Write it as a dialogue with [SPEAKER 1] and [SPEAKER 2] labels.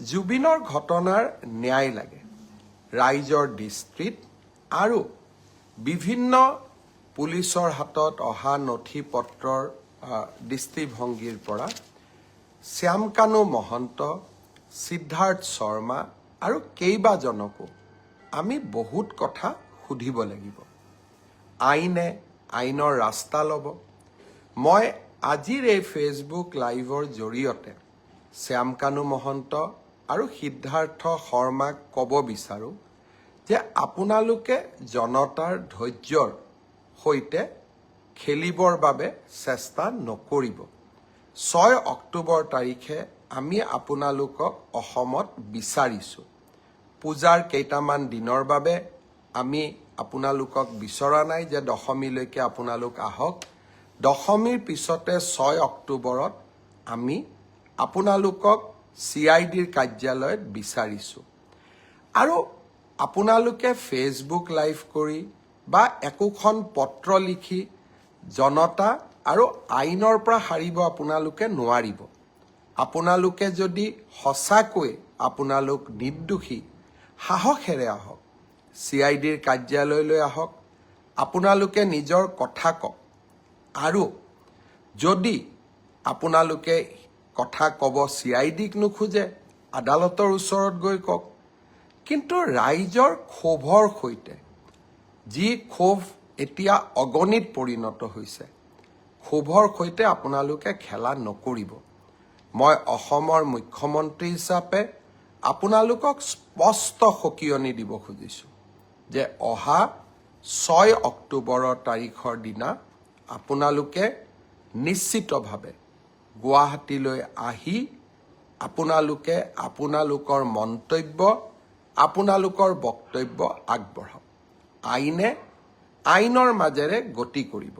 [SPEAKER 1] জুবিনৰ ঘটনাৰ ন্যায় লাগে ৰাইজৰ দৃষ্টিত আৰু বিভিন্ন পুলিচৰ হাতত অহা নথি পত্ৰৰ দৃষ্টিভংগীৰ পৰা শ্যামকানু মহন্ত সিদ্ধাৰ্থ শৰ্মা আৰু কেইবাজনকো আমি বহুত কথা সুধিব লাগিব আইনে আইনৰ ৰাস্তা ল'ব মই আজিৰ এই ফেচবুক লাইভৰ জৰিয়তে শ্যামকানু মহন্ত আৰু সিদ্ধাৰ্থ শৰ্মাক ক'ব বিচাৰোঁ যে আপোনালোকে জনতাৰ ধৈৰ্যৰ সৈতে খেলিবৰ বাবে চেষ্টা নকৰিব 6 অক্টোবৰ তাৰিখে আমি আপোনালোকক অসমত বিচাৰিছোঁ পূজাৰ কেইটামান দিনৰ বাবে আমি আপোনালোকক বিচৰা নাই যে দশমীলৈকে আপোনালোক আহক দশমীৰ পিছতে 6 অক্টোবৰত আমি আপোনালোকক CIDৰ কাৰ্যালয়ত বিচাৰিছোঁ আৰু আপোনালোকে ফেচবুক লাইভ কৰি বা একোখন পত্ৰ লিখি জনতা আৰু আইনৰ পৰা হাৰিব আপোনালোকে নোৱাৰিব আপোনালোকে যদি সঁচাকৈ আপোনালোক নিৰ্দোষী সাহসেৰে আহক CIDৰ কাৰ্যালয়লৈ আহক আপোনালোকে নিজৰ কথা কওক আৰু যদি আপোনালোকে কথা ক'ব CIDক নোখোজে আদালতৰ ওচৰত গৈ কওক কিন্তু ৰাইজৰ ক্ষোভৰ সৈতে যি ক্ষোভ এতিয়া অগণিত পৰিণত হৈছে ক্ষোভৰ সৈতে আপোনালোকে খেলা নকৰিব মই অসমৰ মুখ্যমন্ত্ৰী হিচাপে আপোনালোকক স্পষ্ট সকিয়নি দিব খুজিছোঁ যে অহা 6 অক্টোবৰৰ তাৰিখৰ দিনা আপোনালোকে নিশ্চিতভাৱে গুৱাহাটীলৈ আহি আপোনালোকে আপোনালোকৰ মন্তব্য আপোনালোকৰ বক্তব্য আগবঢ়াওক আইনে আইনৰ মাজেৰে গতি কৰিব